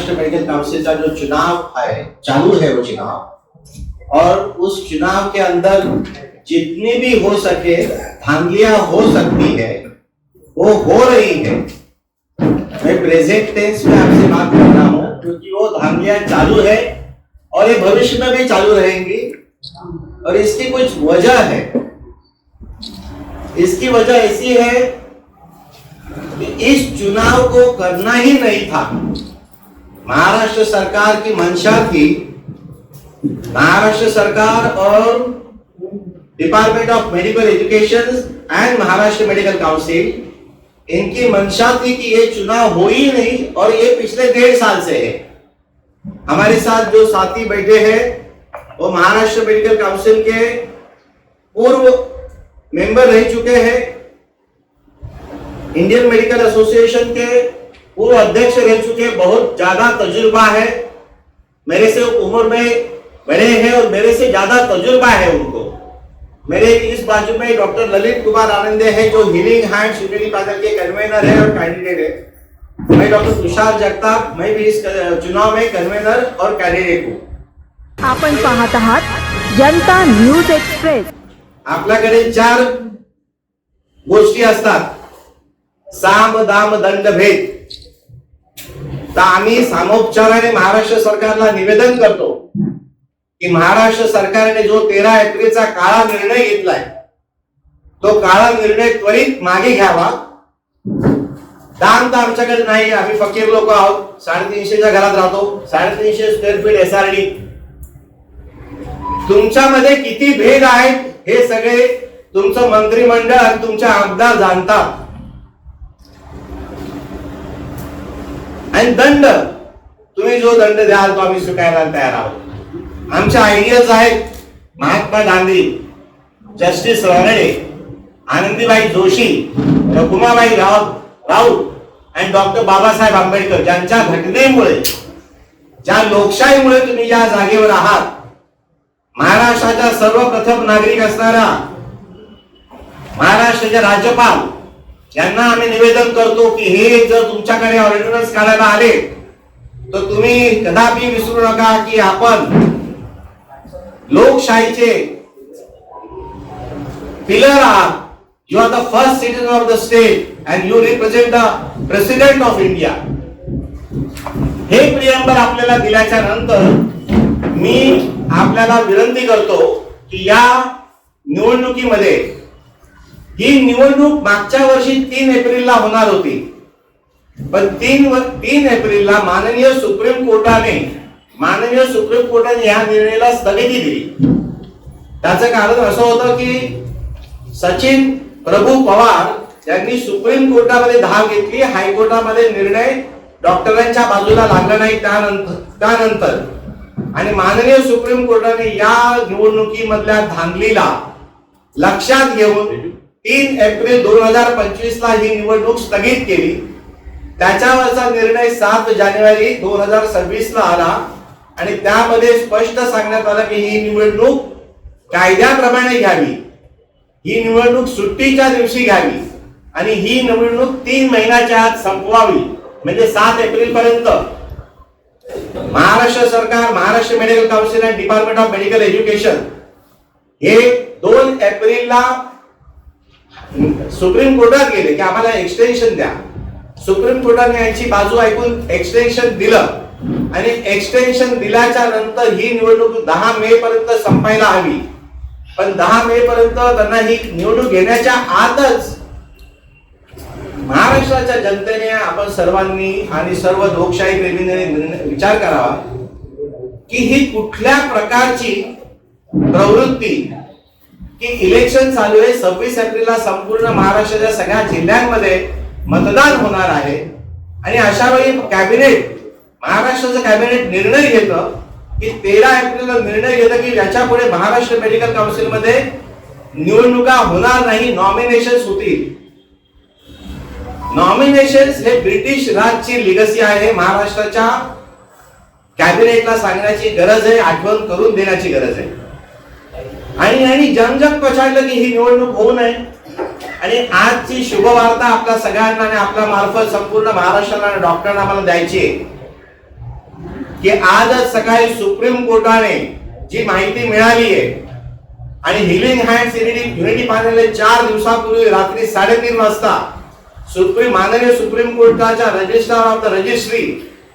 Maharashtra medical council का जो चुनाव है, चालू है वो चुनाव, और उस चुनाव के अंदर जितनी भी हो सके धांधलियां हो सकती है वो हो रही है। मैं प्रेजेंट टेंस में आपसे बात कर रहा हूं क्योंकि वो धांधलियां चालू है और ये भविष्य में भी चालू रहेंगी। और इसकी कुछ वजह है। इसकी वजह ऐसी है कि इस चुनाव को करना ही नहीं था। महाराष्ट्र सरकार की मंशा थी, महाराष्ट्र सरकार और department of medical education end Maharashtra medical council, इनकी मंशा थी कि ये चुनाव हो ही नहीं, और ये पिछले 1.5 साल से है। हमारे साथ जो साथी बैठे हैं वो महाराष्ट्र मेडिकल काउंसिल के पूर्व मेंबर रह चुके हैं, इंडियन मेडिकल एसोसिएशन के पूर्व अध्यक्ष रह चुके हैं, बहुत ज्यादा तजुर्बा है, मेरे से उम्र में बड़े हैं और मेरे से ज्यादा तजुर्बा है उनको। मेरे इस बाजू में डॉक्टर ललित कुमार आनंदे हैं जो हीलिंग हैंड्स यूनिटी पैनल के कन्वेनर है और कैंडिडेट है। मैं डॉक्टर तुषार जगताप, मैं भी इस चुनाव में कन्वेनर और कैंडिडेट हूँ। आपण पाहत आहात जनता न्यूज एक्सप्रेस। आपल्याकडे 4 गोष्टी असतात, साम दाम दंड भेद। तर आम्ही सामोपचाराने महाराष्ट्र सरकारला निवेदन करतो की महाराष्ट्र सरकारने जो 13 एप्रिलचा काळा निर्णय घेतलाय तो काळा निर्णय त्वरित मागे घ्यावा। दाम तर आमच्याकडे नाही, आम्ही फकीर लोक आहोत, 350च्या घरात राहतो, 350 स्क्वेअर फीट एसआरडी। तुमच्यामध्ये किती भेद आहेत हे सगळे तुमचं मंत्रिमंडळ आणि तुमचे आमदार जाणतात। आणि दंड तुम्ही जो दंड द्याल तो आम्ही स्वीकारायला तयार आहोत। आमच्या आयडियाज आहेत महात्मा गांधी, जस्टिस रानडे, आनंदीबाई जोशी, रघुमाबाई राऊत आणि डॉक्टर बाबासाहेब आंबेडकर, ज्यांच्या घटनेमुळे, ज्या लोकशाहीमुळे तुम्ही या जागेवर आहात। महाराष्ट्राचा सर्वप्रथम नागरिक असणारा महाराष्ट्राचे राज्यपाल यांना आम्ही निवेदन करतो की हे जर तुमच्याकडे ऑर्डिनन्स काढायला आले तर तुम्ही कदापि विसरू नका की आपण लोकशाहीचे पिलर आहात। You are the first citizen of the state and you represent the president of India. हे प्रियंबल आपल्याला दिल्याच्या नंतर मी आपल्याला विनंती करतो की या निवडणुकीमध्ये, ही निवडणूक मागच्या वर्षी 3 एप्रिलला होणार होती, पण 3 एप्रिलला माननीय सुप्रीम कोर्टाने या निर्णयाला स्थगिती दिली। त्याचं कारण असं होतं की सचिन प्रभू पवार यांनी सुप्रीम कोर्टामध्ये धाव घेतली, हायकोर्टामध्ये निर्णय डॉक्टरांच्या बाजूला लागला नाही त्यानंतर, आणि माननीय सुप्रीम कोर्टाने या निवडणुकीमधल्या धांदलीला लक्षात घेऊन 3 एप्रिल 2025 ला ही निवडणूक स्थगित केली। त्याच्यावरचा निर्णय 7 जानेवारी 2026 ला आला आणि त्यामध्ये स्पष्ट सांगण्यात आलं की ही निवडणूक कायद्याप्रमाणे घ्यावी, ही निवडणूक सुट्टीच्या दिवशी घ्यावी आणि ही निवडणूक 3 महिन्याच्या आत संपवावी, म्हणजे 7 एप्रिल पर्यंत। महाराष्ट्र सरकार, महाराष्ट्र मेडिकल काउंसिल आणि डिपार्टमेंट ऑफ मेडिकल एज्युकेशन हे 2 एप्रिलला सुप्रीम कोर्टात गेले की आम्हाला एक्सटेन्शन द्या। सुप्रीम कोर्टाने यांची बाजू ऐकून एक्सटेन्शन दिलं आणि एक्सटेन्शन दिल्याच्या नंतर ही निवडणूक 10 मे पर्यंत संपायला हवी, पण 10 मे पर्यंत त्यांना ही निवडणूक घेण्याच्या आतच महाराष्ट्राच्या जनतेने, आपण सर्वांनी आणि सर्व लोकशाही प्रेमींनी विचार करावा की ही कुठल्या प्रकारची प्रवृत्ती की इलेक्शन चालू आहे, 26 एप्रिलला संपूर्ण महाराष्ट्राच्या सगळ्या जिल्ह्यांमध्ये मतदान होणार आहे आणि अशा वेळी महाराष्ट्राचं कॅबिनेट निर्णय घेतं की 13 एप्रिलला निर्णय घेतं की याच्या पुढे महाराष्ट्र मेडिकल काउन्सिल मध्ये निवडणुका होणार नाही, नॉमिनेशन्स होतील। नॉमिनेशन्स हे ब्रिटिश राजची लिगसी आहे, महाराष्ट्राच्या कॅबिनेटला सांगण्याची गरज आहे, आठवण करून देण्याची गरज आहे। आणि जग पछाडलं की ही निवडणूक होऊ नये। आणि आजची शुभवार्ता आपल्या सगळ्यांना आणि आपल्या मार्फत संपूर्ण महाराष्ट्राला डॉक्टरांना आम्हाला द्यायची आहे की आजच सकाळी सुप्रीम कोर्टाने जी माहिती मिळाली आहे आणि हिलिंग हँड्स युनिटी पॅनलने 4 दिवसापूर्वी रात्री 3:30 वाजता माननीय सुप्रीम कोर्टाच्या रजिस्ट्रार ऑफ द रजिस्ट्री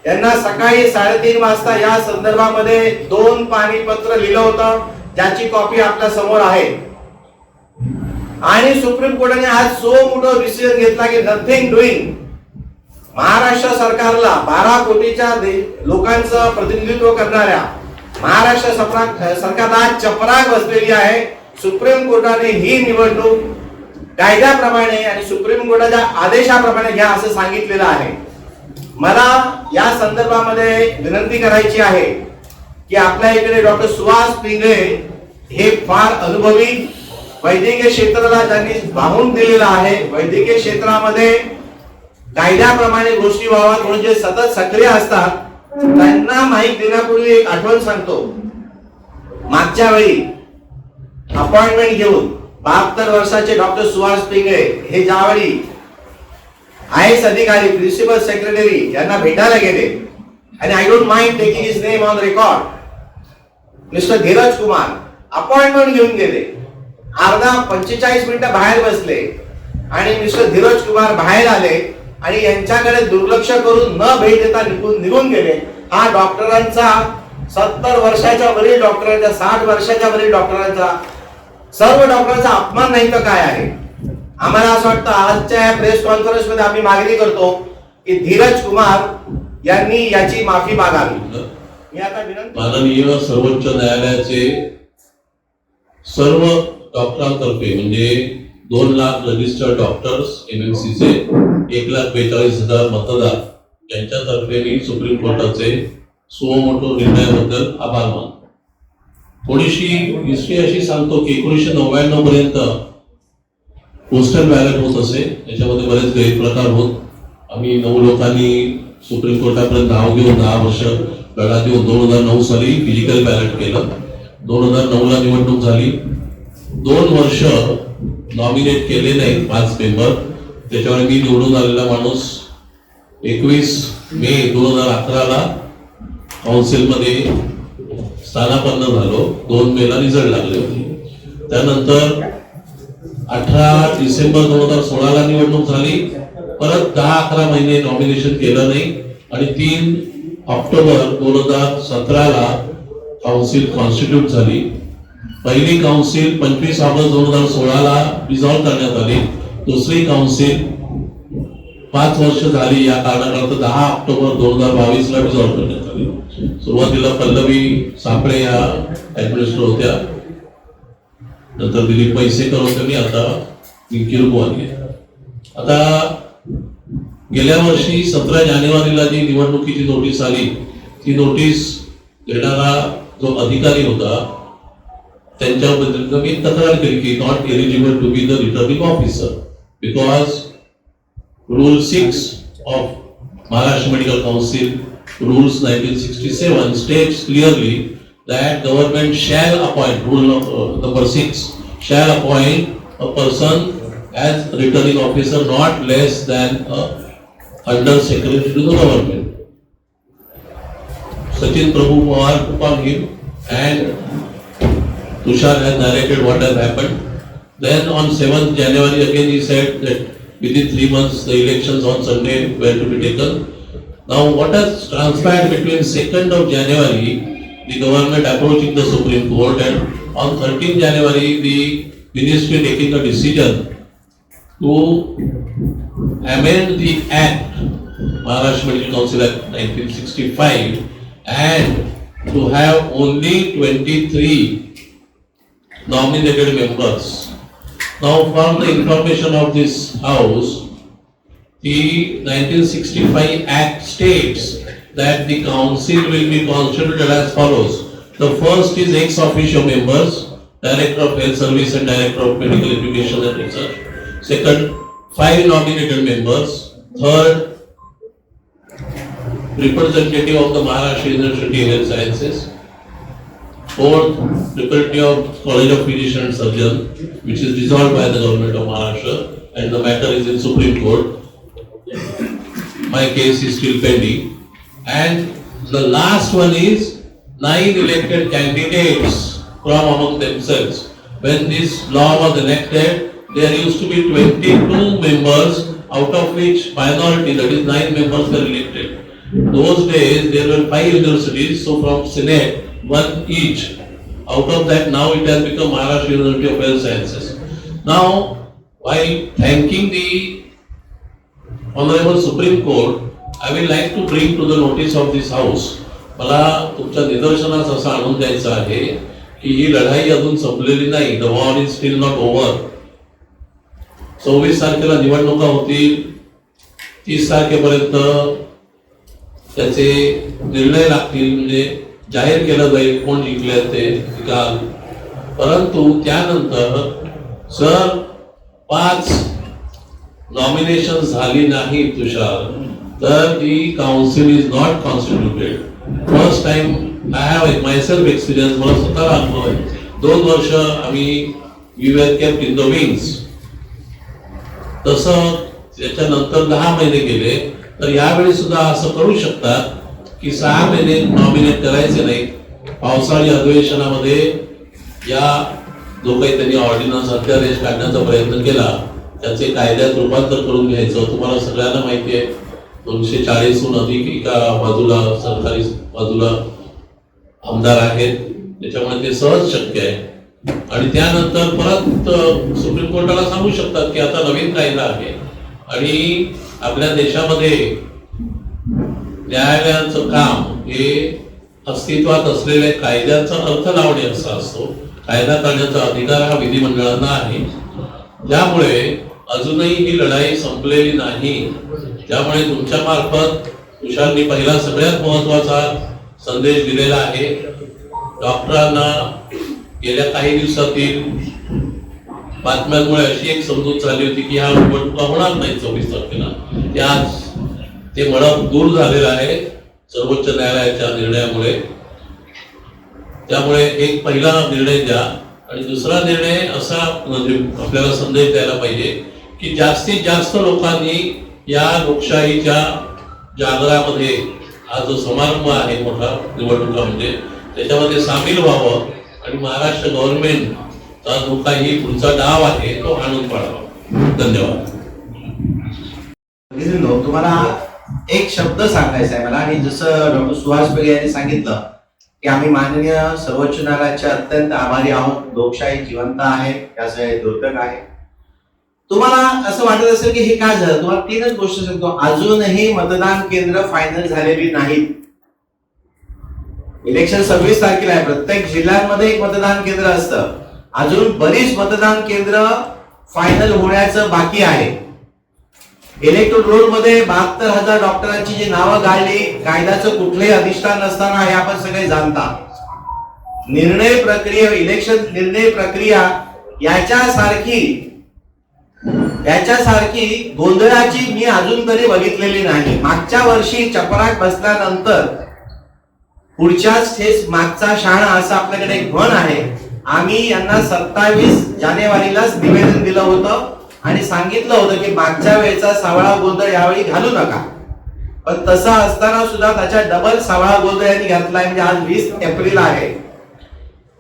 यांना सकाळी 3:30 वाजता या संदर्भामध्ये 2 पाणीपत्र लिहिलं होतं, ज्याची कॉपी आपल्या समोर आहे. आणि सुप्रीम कोर्टाने आज सो मोठा डिसिजन घेतला की नथिंग डुईंग. महाराष्ट्र सरकारला 12 कोटीच्या लोकांचं प्रतिनिधित्व करणाऱ्या महाराष्ट्र सरकारला आज चपराक बसलेली आहे. सुप्रीम कोर्टाने ही निवडणूक कायद्याप्रमाणे आणि सुप्रीम कोर्टाच्या आदेशाप्रमाणे घ्या असं सांगितलेलं आहे. मला या संदर्भामध्ये विनंती करायची आहे की आपल्या इकडे डॉक्टर सुहास पिंगळे हे फार अनुभवी वैद्यकीय क्षेत्राला त्यांनी वाहून दिलेलं आहे. वैद्यकीय क्षेत्रामध्ये कायद्याप्रमाणे गोष्टी व्हाव्यात म्हणून जे सतत सक्रिय असतात त्यांना माहिती देण्यापूर्वी एक आठवण सांगतो. मागच्या वेळी अपॉइंटमेंट घेऊन 72 वर्षाचे डॉक्टर सुहास पिंगळे हे ज्यावेळी IAS अधिकारी प्रिन्सिपल सेक्रेटरी यांना भेटायला गेले आणि I don't mind taking his name on record, mister Dheeraj Kumar appointment घेऊन गेले. अर्धा 45 मिनिटं बाहेर बसले आणि मिस्टर धीरज कुमार बाहेर आले आणि यांच्याकडे दुर्लक्ष करून न भेट देता निघून गेले. हा डॉक्टरांचा 70 वर्षाच्या वरील डॉक्टरांचा 60 वर्षाच्या वरील डॉक्टरांचा सर्व डॉक्टरांचा अपमान नाही तर काय आहे. आम्हाला असं वाटतं आजच्या प्रेस कॉन्फरन्स मध्ये आम्ही मागणी करतो की धीरज कुमार यांनी याची माफी मागावी. मी आता विनंती माननीय सर्वोच्च न्यायालयाचे सर्व डॉक्टरांतर्फे म्हणजे 2 लाख रजिस्टर्ड डॉक्टर्स MMC चे 1,42,000 मतदार यांच्यातर्फे मी सुप्रीम कोर्टाचे सुमोटो निर्णयाबद्दल आभार मानतो. थोडीशी हिस्ट्री अशी सांगतो की 1999 पर्यंत पोस्टल बॅलेट होत असे. याच्यामध्ये बरेच गैरप्रकार होत. आम्ही 9 लोकांनी सुप्रीम कोर्टापर्यंत नाव घेऊन 10 वर्ष लढा देऊन 2009 साली फिजिकल बॅलेट केलं. 2009ला निवडणूक झाली. 2 वर्ष नॉमिनेट केले नाही 5 मेंबर. त्याच्यावर मी निवडून आलेला माणूस 21 मे 2011ला काउन्सिलमध्ये स्थानापन्न झालो. 2 मेला रिझल्ट लागले होते. त्यानंतर 18 डिसेंबर 2016ला निवडणूक झाली. परत 10-11 महिने नॉमिनेशन केलं नाही आणि 3 ऑक्टोबर 2017ला काउन्सिल कॉन्स्टिट्यूट झाली. पहिली काउन्सिल 25 ऑगस्ट 2016ला डिझॉल्व्ह करण्यात आली. दुसरी काउन्सिल 5 वर्ष झाली या कारणाकरता 10 ऑक्टोबर 2022ला डिझॉल्व्ह करण्यात आली. सुरुवातीला पल्लवी सापळे या ऍडमिनिस्ट्रेटर होत्या, नंतर दिलीप पैसेकर होते आणि आता किरको आली. आता गेल्या वर्षी 17 जानेवारीला जी निवडणुकीची नोटीस आली ती नोटीस देणारा जो अधिकारी होता त्यांच्याबद्दल मी तक्रार केली की not eligible to be the returning officer because rule 6 of Maharashtra medical council rules 1967 states clearly that government shall appoint, rule number 6, shall appoint a person as returning officer not less than a under secretary to the government. Sachin Prabhu Pawar took on him and Tushar has narrated what has happened. Then on 7th January again he said that within 3 months the elections on Sunday were to be taken. Now what has transpired between 2nd of January, the government approaching the Supreme Court, and on 13th January the ministry taking a decision to amend the Act, Maharashtra Medical Council Act 1965, and to have only 23 nominated members. Now from the information of this House, the 1965 Act states that the council will be constituted as follows. The first is ex officio members, Director of Health Service and Director of Medical Education and Research. Second, 5 nominated members. Third, representative of the Maharashtra University of Health Sciences. Fourth, representative of College of Physicians and Surgeons, which is dissolved by the government of Maharashtra, and the matter is in Supreme Court. My case is still pending. And The last one is 9 elected candidates from among themselves. When this law was enacted, there used to be 22 members, out of which minority, that is 9 members, were elected. Those days there were 5 universities, so from Senate, 1 each. Out of that, now it has become Maharashtra University of Health Sciences. Now, while thanking the Honorable Supreme Court, I will like to bring to the notice of this House. मला तुमच्या निदर्शनास असं आणून द्यायचं आहे की ही लढाई अजून संपलेली नाही. The war is still not over. 24 तारखेला निवडणुका होतील, 30 तारखेपर्यंत त्याचे निर्णय लागतील, म्हणजे जाहीर केलं जाईल कोण जिंकले ते निकाल. परंतु त्यानंतर जर 5 नॉमिनेशन झाली नाही तुषार, तर the council is not constituted. First time I have myself experience, मला स्वतःला अनुभव आहे. 2 वर्ष आम्ही we were kept in the wings. तसं त्याच्यानंतर 10 महिने गेले, तर यावेळी सुद्धा असं करू शकतात की 6 महिने नॉमिनेट करायचे नाही. पावसाळी अधिवेशनामध्ये या जो काही त्यांनी ऑर्डिनन्स अध्यादेश काढण्याचा प्रयत्न केला, त्याचे कायद्यात रूपांतर करून घ्यायचं. तुम्हाला सगळ्यांना माहिती आहे 240हून अधिक एका बाजूला सरकारी बाजूला आमदार आहेत, त्याच्यामुळे ते सहज शक्य आहे. आणि त्यानंतर परत सुप्रीम कोर्टाला सांगू शकतात की आता नवीन कायदा आहे आणि आपल्या देशामध्ये न्यायालयाचं काम हे अस्तित्वात असलेल्या कायद्याचा अर्थ लावणे असा असतो. कायदा करण्याचा अधिकार हा विधिमंडळांना आहे. त्यामुळे अजूनही ही लढाई संपलेली नाही. त्यामुळे तुमच्या मार्फत तुषारनी पहिला सगळ्यात महत्वाचा संदेश दिलेला आहे. डॉक्टरांना गेल्या काही दिवसातील बातम्यांमुळे अशी एक समजूत झाली होती की ह्या निवडणुका होणार नाही 24 तारखेला. ते मळप दूर झालेलं आहे सर्वोच्च न्यायालयाच्या निर्णयामुळे. त्यामुळे एक पहिला निर्णय द्या आणि दुसरा निर्णय असा म्हणजे आपल्याला संदेश द्यायला पाहिजे की जास्तीत जास्त लोकांनी या लोकशाहीच्या जागरामध्ये हा जो समारंभ आहे मोठा निवडणुका म्हणजे त्याच्यामध्ये सामील व्हावं आणि महाराष्ट्र गव्हर्नमेंटचा जो काही पुढचा डाव आहे तो आणून पाडावा. धन्यवाद. तुम्हाला एक शब्द सांगायचा आहे मला, आणि जसं डॉक्टर सुहास पेगे यांनी सांगितलं की आम्ही माननीय सर्वोच्च न्यायालयाचे अत्यंत आभारी आहोत. लोकशाही जिवंत आहे, त्याचं द्योतक आहे. तुम्हाला असं वाटत असेल की हे काय झालं, तुम्हाला 3च गोष्टी सांगतो. अजूनही मतदान केंद्र फायनल झालेली नाहीत. इलेक्शन 26 तारखेला आहे. प्रत्येक जिल्ह्यांमध्ये एक मतदान केंद्र असतं. अजून बरीच मतदान केंद्र फायनल होण्याचं बाकी आहे. इलेक्ट्रोल रोल मध्ये 72,000 डॉक्टरांची जी नावं गाळली, कायद्याचं कुठलंही अधिष्ठान नसताना, हे आपण सगळे जाणता. निर्णय प्रक्रिया, इलेक्शन निर्णय प्रक्रिया याच्यासारखी गोंधळाची मी अजून तरी बघितलेली नाही. मागच्या वर्षी चपराक बसल्यानंतर पुढच्याच ठेस मागचा शहाणा असं आपल्याकडे एक म्हण आहे. आम्ही यांना 27 जानेवारीलाच निवेदन दिलं होतं आणि सांगितलं होतं की मागच्या वेळेचा सावळा गोंधळ यावेळी घालू नका. पण तसं असताना सुद्धा त्याच्या डबल सावळा गोंधळ यांनी घातलाय. म्हणजे आज 20 एप्रिल आहे.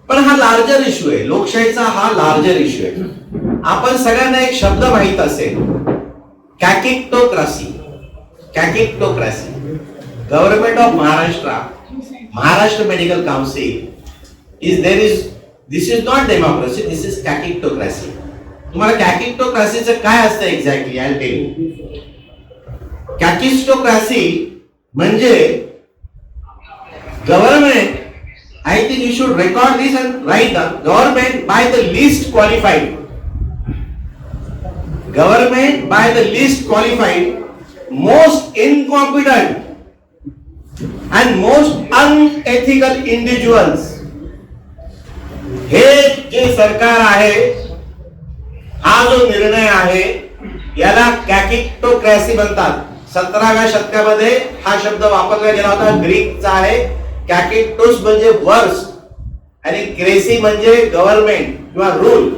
पण हा लार्जर इश्यू आहे. लोकशाहीचा हा लार्जर इश्यू आहे. आपण सगळ्यांना एक शब्द माहित असेल, kakistocracy. Government of Maharashtra medical council this is not democracy, this is kakistocracy. तुम्हाला कॅकिक्टोक्रॅसीचं काय असतं exactly I tell you. Kakistocracy म्हणजे government, I think you should record this and write down, government by the least qualified. Government by the least qualified, most incompetent and most unethical individuals. हे जे सरकार आहे, हा जो निर्णय आहे, याला कॅकिक्टोक्रॅसी म्हणतात. 17व्या शतकामध्ये हा शब्द वापरला गेला होता. ग्रीकचा आहे. कॅकिक्टोस म्हणजे वर्स आणि क्रेसी म्हणजे गव्हर्नमेंट किंवा रूल.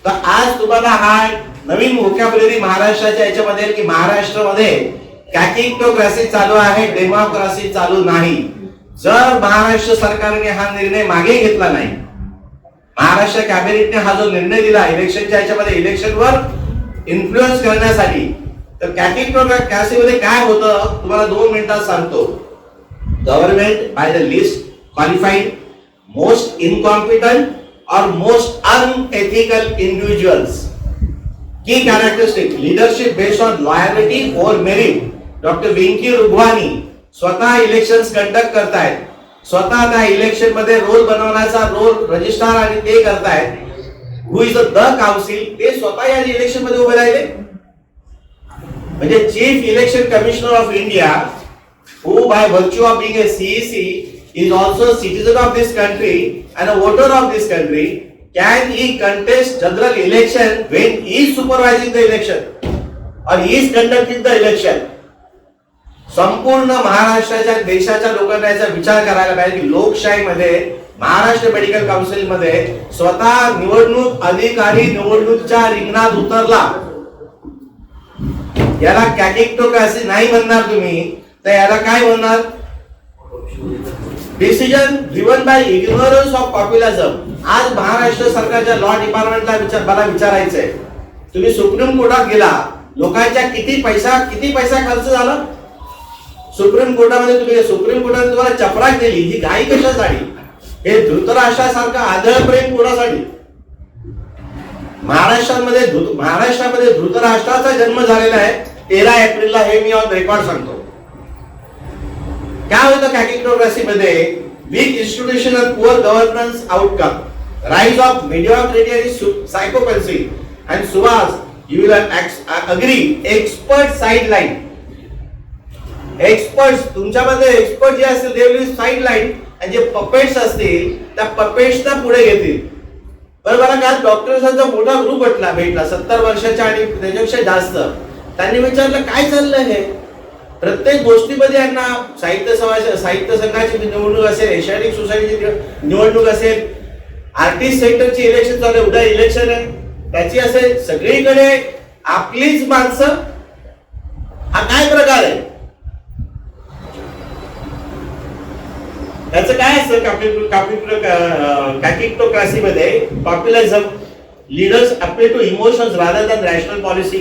तर आज तुम्हाला हा नवीन व्होकॅब्युलरी महाराष्ट्राच्या याच्यामध्ये की महाराष्ट्रामध्ये कॅकिक्टोक्रॅसी चालू आहे, डेमोक्रेसी चालू नाही. जर महाराष्ट्र सरकारने हा निर्णय मागे घेतला नाही, महाराष्ट्र कॅबिनेटने हा जो निर्णय दिला इलेक्शनच्या ह्याच्यामध्ये इलेक्शनवर इन्फ्लुएन्स करण्यासाठी, तर कॅटेगरी काय होतं तुम्हाला 2 मिनिटात सांगतो. Government by the least qualified, most incompetent और most unethical individuals. Key characteristic leadership based on loyalty और मेरिट. डॉक्टर वेंकी रुगवानी स्वतः इलेक्शन्स कंडक्ट करतायत, स्वतः त्या इलेक्शन मध्ये रोल बनवण्याचा रोल रजिस्ट्रार आणि ते करतायत. हु इज द काउन्सिल, ते स्वतः या इलेक्शन मध्ये उभे राहिले. म्हणजे chief election commissioner of India, who by virtue of being a CEC is also citizen of this country and a voter of this country, can he contest general election when he is supervising the election or he is conducting the election? संपूर्ण महाराष्ट्राच्या देशाच्या लोकांना याचा विचार करायला पाहिजे की लोकशाहीमध्ये महाराष्ट्र मेडिकल काउन्सिल मध्ये स्वतः निवडणूक अधिकारी निवडणुकीच्या रिंगणात उतरला. याला कॅटेक्टोक्रेसी नाही म्हणणार तुम्ही, तर याला काय म्हणणार? Decision driven by ignorance of populism. आज महाराष्ट्र सरकारच्या लॉ डिपार्टमेंटला मला विचारायचंय, तुम्ही सुप्रीम कोर्टात गेला, लोकांच्या किती पैसा खर्च झाला सुप्रीम कोर्टामध्ये? सुप्रीम कोर्टाने तुम्हाला चपराक दिली, ही घाई कशासाठी? हे धृतराष्ट्रासारखं आदळ प्रेम कोणासाठी? महाराष्ट्रामध्ये धृतराष्ट्राचा जन्म झालेला आहे 13 एप्रिलला, हे मी ऑन रेकॉर्ड सांगतो. क्या होतं कॅटेगरी मध्ये? Weak institution and poor governance outcome, rise of mediocrity and psychopathy. And Subhas, you will agree, expert sideline. Experts तुमच्यामध्ये एक्सपर्ट जे असतील ते विल साइडलाइन, आणि जे पपेट्स असतील त्या पपेट्सना पुढे घेतील. बरोबर का? डॉक्टर्सांचा मोठा ग्रुप भेटला 70 वर्षाच्या आणि त्याच्यापेक्षा जास्त. त्यांनी विचारलं काय चाललंय हे? प्रत्येक गोष्टीमध्ये यांना साहित्य संघाची निवडणूक असेल, एशियाटिक सोसायटीची निवडणूक असेल, आर्टिस्ट सेक्टरची इलेक्शन चालू आहे, उद्या इलेक्शन आहे त्याची असेल, सगळीकडे आपलीच माणसं. हा काय प्रकार आहे? त्याचं काय असतं कॅटेक्टोक्रेसी मध्ये? Populism, leaders appeal to emotions rather than rational policy,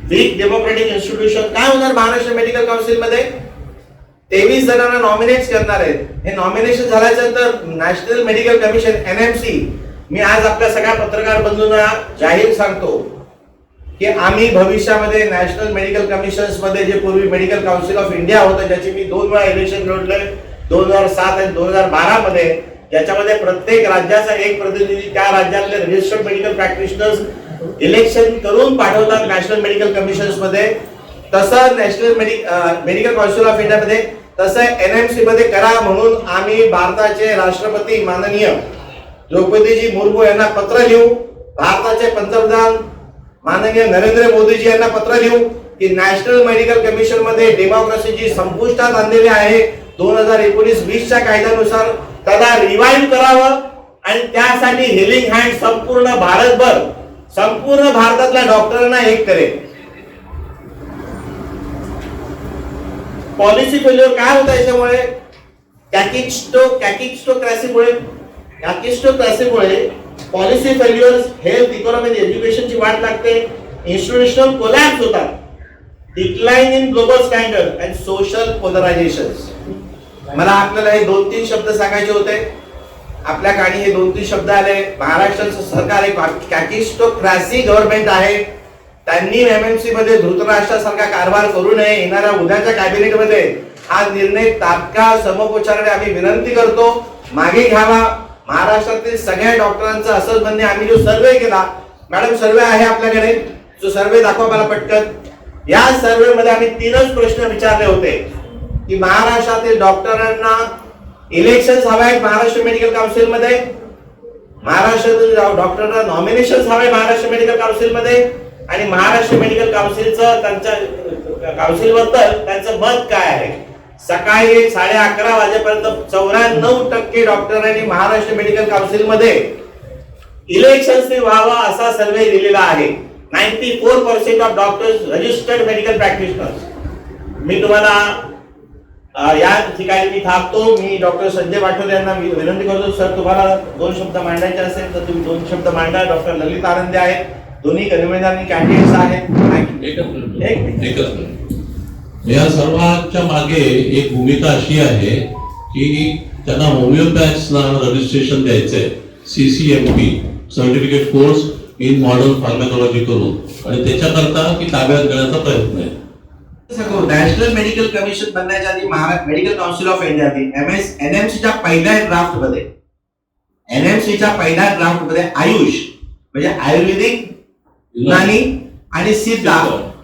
weak democratic institution. काय होणार महाराष्ट्र मेडिकल काउन्सिल मध्ये? 23 जणांना नॉमिनेट करणार आहेत. हे नॉमिनेशन झाल्याच्या नंतर नॅशनल मेडिकल कमिशन NMC, मी आज आपल्या सगळ्या पत्रकार बंधूंना जाहीर सांगतो की आम्ही भविष्यामध्ये नॅशनल मेडिकल कमिशन्स मध्ये, जे पूर्वी मेडिकल काउन्सिल ऑफ इंडिया होतं, ज्याची मी 2 वेळा इलेक्शन लढले 2007 आणि 2012 मध्ये, ज्याच्यामध्ये प्रत्येक राज्याचा एक प्रतिनिधी त्या राज्यातले रजिस्टर्ड मेडिकल प्रॅक्टिशनर्स इलेक्शन करून पाठवतात नॅशनल मेडिकल कमिशन्स मध्ये. तसं national medical council of India मध्ये, तसं NMC मध्ये करा म्हणून आम्ही भारताचे राष्ट्रपती माननीय द्रौपदीजी मुर्मू यांना पत्र लिहू, भारताचे पंतप्रधान माननीय नरेंद्र मोदीजी यांना पत्र लिहू की नॅशनल मेडिकल कमिशन मध्ये डेमोक्रेसी संपुष्टात आणलेली आहे 2019-20च्या कायद्यानुसार, त्याला रिवाइव्ह करावं आणि त्यासाठी हेलिंग हँड संपूर्ण भारतभर, संपूर्ण भारतातल्या डॉक्टरांना एक करेल. पॉलिसी फेल्युअर काय होतं याच्यामुळे? कॅटेक्टोक्रेसीमुळे पॉलिसी फेल्युअर्स, हेल्थ, इकॉनॉमी, एज्युकेशनची वाट लागते, इन्स्टिट्यूशनल कोलॅप्स होतात, decline in global standard and social polarisation. मला आपल्याला हे 2-3 शब्द सांगायचे होते. आपल्या कानी हे 2-3 शब्द आले. महाराष्ट्राचं सरकार एक कॅटेक्टोक्रेसी गव्हर्नमेंट आहे. त्यांनी MMC मध्ये धृतराष्ट्रासारखा कारभार करू नये. येणाऱ्या उद्याच्या कॅबिनेट मध्ये हा निर्णय तात्काळ समोपचाराने आम्ही विनंती करतो मागे घ्यावा. महाराष्ट्रातील सगळ्या डॉक्टरांचं असंच म्हणणे. आम्ही जो सर्वे केला, मॅडम सर्वे आहे आपल्याकडे, जो सर्वे दाखवा मला पटकन. या सर्वे मध्ये आम्ही 3च प्रश्न विचारले होते की महाराष्ट्रातील डॉक्टरांना इलेक्शन्स हवे आहेत महाराष्ट्र मेडिकल काउन्सिल मध्ये, महाराष्ट्रातील डॉक्टरांना नॉमिनेशन्स हवे महाराष्ट्र मेडिकल काउन्सिल मध्ये, आणि महाराष्ट्र मेडिकल काउन्सिलचं त्यांच्या काउन्सिलबद्दल त्यांचं मत काय आहे. सकाळी 11:30 वाजेपर्यंत 94% डॉक्टरांनी महाराष्ट्र मेडिकल काउन्सिल मध्ये इलेक्शन्स व्हावा असा सर्वे दिलेला आहे. 94% of doctors registered medical practitioners. मी तुम्हाला या ठिकाणी मी थांबतो. मी डॉक्टर संजय पाठवले यांना विनंती करतो, सर तुम्हाला 2 शब्द मांडायचे असेल तर तुम्ही 2 शब्द मांडा. डॉक्टर ललित आनंदे आहेत, दोन्ही कन्व्हेनर आणि कॅन्डिडेट्स आहेत. एकच मिनिट. या सर्वांच्या मागे एक भूमिका अशी आहे की त्यांना होमिओपॅथ्सना रजिस्ट्रेशन द्यायचंय, CCMP certificate course in modern pharmacology करून, आणि त्याच्याकरता की ताब्यात घेण्याचा प्रयत्न आहे. नॅशनल मेडिकल कमिशन बनण्याच्या आधी मेडिकल काउन्सिल ऑफ इंडिया NMCच्या पहिल्या ड्राफ्ट मध्ये आयुष म्हणजे आयुर्वेदिक युनानी आणि सिद्धा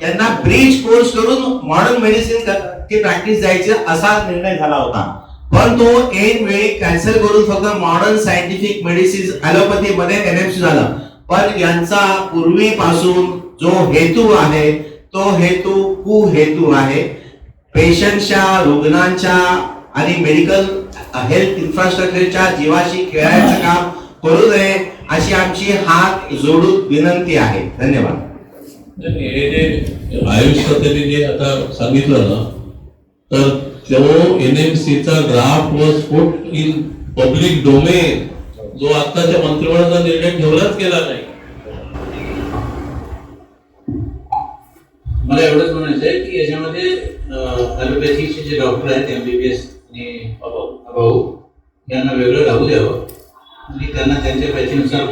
यांना ब्रिज कोर्स करून मॉडर्न मेडिसिन ची प्रॅक्टिस द्यायची असा निर्णय झाला होता. पण तो ऐन वेळी कॅन्सल करून फक्त मॉडर्न सायंटिफिक मेडिसिन ॲलोपॅथी मध्ये NMC झाला. पण यांचा पूर्वीपासून जो हेतू आहे तो हेतू कुहेतू आहे. पेशंटच्या, रुग्णांच्या आणि मेडिकल हेल्थ इन्फ्रास्ट्रक्चरच्या जीवाशी खेळायचं काम करू नये अशी आमची हात जोडून विनंती आहे. धन्यवाद. हे जे आयुष त्यांनी जे आता सांगितलं ना, तर तो NMCचा draft was put in public domain, जो आताच्या मंत्रिमंडळाचा निर्णय ठेवलाच गेला नाही. मला एवढंच म्हणायचं आहे की याच्यामध्ये ॲलोपॅथीचे जे डॉक्टर आहेत MBBS आणि अभाऊ यांना वेगळं राहू द्यावं आणि त्यांना त्यांच्या पॅथीनुसार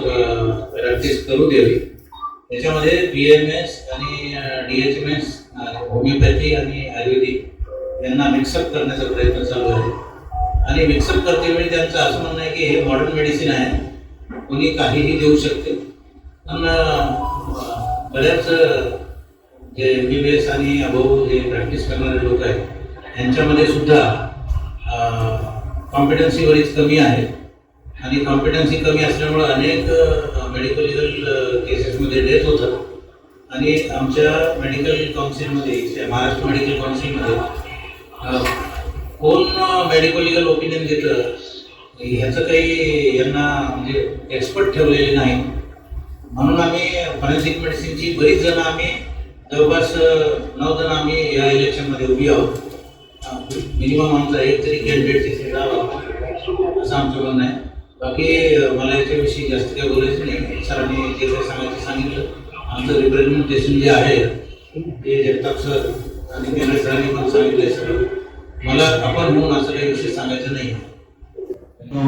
प्रॅक्टिस करू द्यावी. याच्यामध्ये BMS आणि DHMS होमिओपॅथी आणि आयुर्वेदिक यांना मिक्सअप करण्याचा प्रयत्न चालू आहे. आणि मिक्सअप करतेवेळी त्यांचं असं म्हणणं आहे की हे मॉडर्न मेडिसिन आहे, कोणी काहीही देऊ शकते. पण बऱ्याच जे MBBS आणि अभाऊ जे प्रॅक्टिस करणारे लोक आहेत यांच्यामध्ये सुद्धा कॉम्पिटन्सी बरीच कमी आहे. आणि कॉम्पिटन्सी कमी असल्यामुळं अनेक मेडिकल लिगल केसेसमध्ये डेथ होतात. आणि आमच्या मेडिकल काउन्सिलमध्ये, महाराष्ट्र मेडिकल काउन्सिलमध्ये कोण मेडिकल लिगल ओपिनियन देतं ह्याचं काही यांना म्हणजे एक्सपर्ट ठेवलेले नाही. म्हणून आम्ही फॉरेन्सिक मेडिसिनची बरीच जण आम्ही जवळपास 9 जण आम्ही या इलेक्शनमध्ये उभी आहोत. मिनिमम आमचा एक तरी कॅन्डिडेट तिथे राहावा असं आमचं म्हणणं आहे. बाकी मला याच्याविषयी जास्त काही बोलायचं नाही. सरांनी जे काही सांगायचं सांगितलं. आमचं रिप्रेझेंटेशन जे आहे ते जगताप सर आणि केंद्र सरांनी पण सांगितलं आहे. सगळं मला आपण म्हणून असं काही विषय सांगायचं नाही.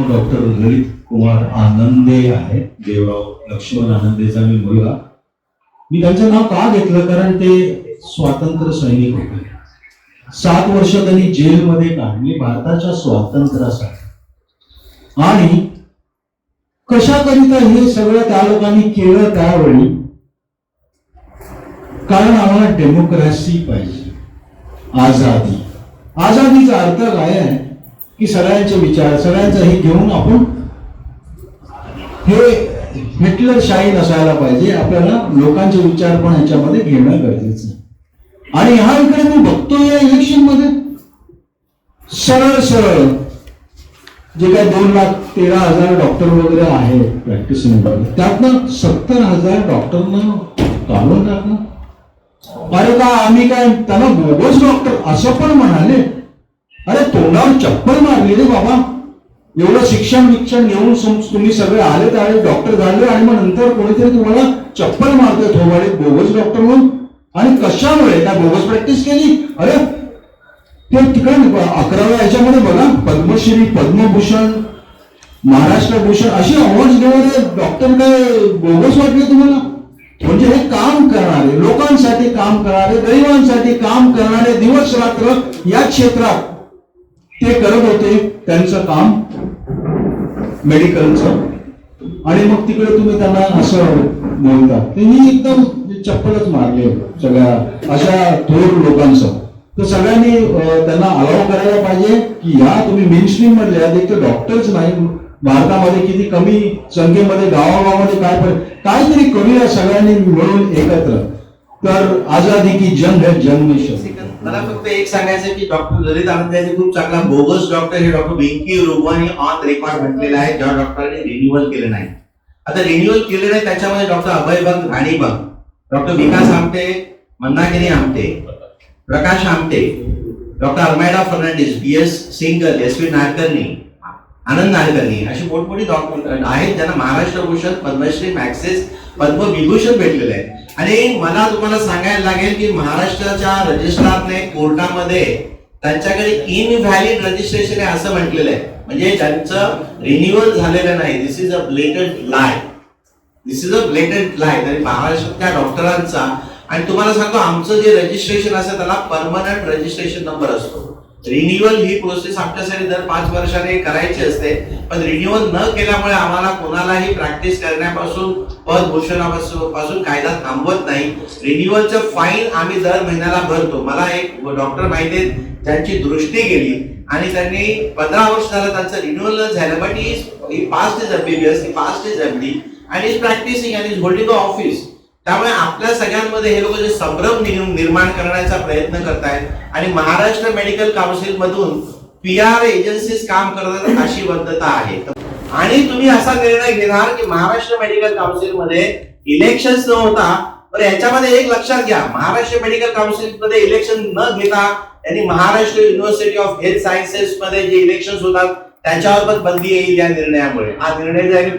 डॉक्टर ललित कुमार आनंदे आहे, देवराव लक्ष्मण आनंदेचा मी मुलगा. मी त्यांचं नाव का घेतलं, कारण ते स्वातंत्र्य सैनिक होते. 7 वर्ष त्यांनी जेलमध्ये काढली भारताच्या स्वातंत्र्यासाठी. आणि कशाकरिता हे सगळं त्या लोकांनी केलं त्यावेळी, कारण आम्हाला डेमोक्रेसी पाहिजे, आझादी. आझादीचा अर्थ काय आहे की सगळ्यांचे विचार, सगळ्यांचं हे घेऊन आपण हे हिटलरशाही नसायला पाहिजे. आपल्याला लोकांचे विचार पण ह्याच्यामध्ये घेणं गरजेचं आहे. आणि ह्या इकडे मी बघतो या इलेक्शन मध्ये सरळ सरळ जे काय 2,13,000 डॉक्टर वगैरे आहेत प्रॅक्टिस मध्ये, त्यातनं 70,000 डॉक्टरना काढून टाकणं. अरे का आम्ही काय त्यांना बोगस डॉक्टर असं पण म्हणाले? अरे तोंडावर चप्पल मारली रे बाबा. एवढं शिक्षण घेऊन तुम्ही सगळे आले त्यावेळी डॉक्टर झाले आणि मग नंतर कोणीतरी तुम्हाला चप्पल मारतोय थोबाडीत बोगस डॉक्टर म्हणून. आणि कशामुळे? काय बोगस प्रॅक्टिस केली? अरे ते तिकडे 11व्या याच्यामध्ये बघा, पद्मश्री, पद्मभूषण, महाराष्ट्र भूषण अशी अवॉर्ड घेणारे डॉक्टर काय बोगस वाटले तुम्हाला? म्हणजे हे काम करणारे, लोकांसाठी काम करणारे, गरिबांसाठी काम करणारे, दिवस रात्र या क्षेत्रात ते करत होते त्यांचं काम मेडिकलचं. आणि मग तिकडे तुम्ही त्यांना असं बोलता. त्यांनी एकदम चप्पलच मारले सगळ्या अशा थोर लोकांचं. तर सगळ्यांनी त्यांना अलाव करायला पाहिजे की या तुम्ही मेन स्ट्रीम मधले एक तर डॉक्टर्स नाही भारतामध्ये, किती कमी संख्येमध्ये गावागावामध्ये काहीतरी करूया सगळ्यांनी मिळून एकत्र. तर आझादी की जंग है, जंग में. मला फक्त एक सांगायचं की डॉक्टर ललित आनंद यांनी खूप चांगला बोगस डॉक्टर हे डॉक्टर वेंकी रुगवानी ऑन रेकॉर्ड म्हटलेलं आहे, ज्या डॉक्टरांनी रिन्युअल केलं नाही. आता रिन्युअल केले नाही त्याच्यामध्ये doctor Abhay Bang, Rani Bang, doctor Vikas Amte, Mandakini Amte, Prakash Amte, doctor Almeida Fernandes, BS Singal, SV Nadkarni, Anand Nadkarni अशी मोठमोठी डॉक्टर आहेत ज्यांना महाराष्ट्र भूषण, पद्मश्री, मॅक्सेस, पद्मविभूषण भेटलेले आहे. आणि मला तुम्हाला सांगायला लागेल की महाराष्ट्राच्या रजिस्ट्रारने कोर्टामध्ये त्यांच्याकडे इनव्हॅलिड रजिस्ट्रेशन आहे असं म्हटलेलं आहे. म्हणजे ज्यांचं रिन्युअल झालेलं नाही. This is a blatant lie. This is a blatant lie. तरी महाराष्ट्रातल्या डॉक्टरांचा, आणि तुम्हाला सांगतो आमचं जे रजिस्ट्रेशन असतं त्याला परमनंट रजिस्ट्रेशन नंबर असतो. रिन्युअल ही प्रोसेस आमच्यासाठी दर 5 वर्षाने करायची असते, पण रिन्युअल न केल्यामुळे आम्हाला कोणालाही प्रॅक्टिस करण्यापासून, पदभूषणापासून कायदा थांबवत नाही. रिन्युअलचं फाईन आम्ही दर महिन्याला भरतो. मला एक डॉक्टर माहिती आहे ज्यांची दृष्टी गेली आणि त्यांनी 15 वर्ष झालं त्यांचं रिन्युअल न झालं, but he past is MBBS, he past is MD आणि इज प्रॅक्टिसिंग आणि इज होल्डिंग अ ऑफिस. त्यामुळे आपल्या सगळ्यांमध्ये हे लोक जे संभ्रम निर्माण करण्याचा प्रयत्न करतायत आणि महाराष्ट्र मेडिकल काउन्सिल मधून PR एजन्सीज काम करतात अशी बद्धता आहे. आणि तुम्ही असा निर्णय घेणार की महाराष्ट्र मेडिकल काउन्सिल मध्ये इलेक्शन्स न होता, तर याच्यामध्ये एक लक्षात घ्या, महाराष्ट्र मेडिकल काउन्सिल मध्ये इलेक्शन न घेता यांनी Maharashtra university of health sciences मध्ये जे इलेक्शन होतात त्याच्यावर पण बंदी येईल या निर्णयामुळे. हा निर्णय ज्यांनी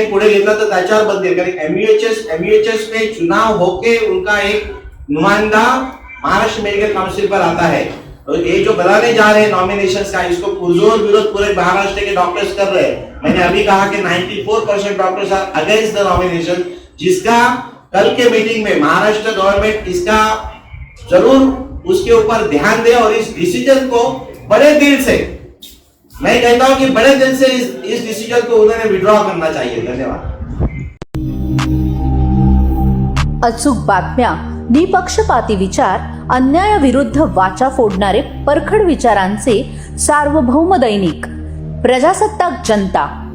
पुढे घेतला तर त्याच्यावर बंदी, कारण MUHS में चुनाव होके उनका एक नुमाइंदा महाराष्ट्र मेडिकल काउंसिल पर आता है. तो ये जो बनाने जा रहे हैं नॉमिनेशंस का, इसको पुरजोर विरोध पूरे महाराष्ट्र के डॉक्टर्स कर रहे हैं. मैंने अभी कहा कि 94% doctors are against the nomination, जिसका कल के मीटिंग में महाराष्ट्र गवर्नमेंट इसका जरूर उसके ऊपर ध्यान दे और इस डिसीजन को बड़े दिल से, मैं कहता हूं कि बड़े दिल से इस डिसीजन को उन्होंने विड्रॉ करना चाहिए. धन्यवाद. अचूक बातम्या, निपक्षपाती विचार, अन्यायाविरुद्ध वाचा फोडणारे परखड विचारांचे सार्वभौम दैनिक प्रजासत्ताक जनता.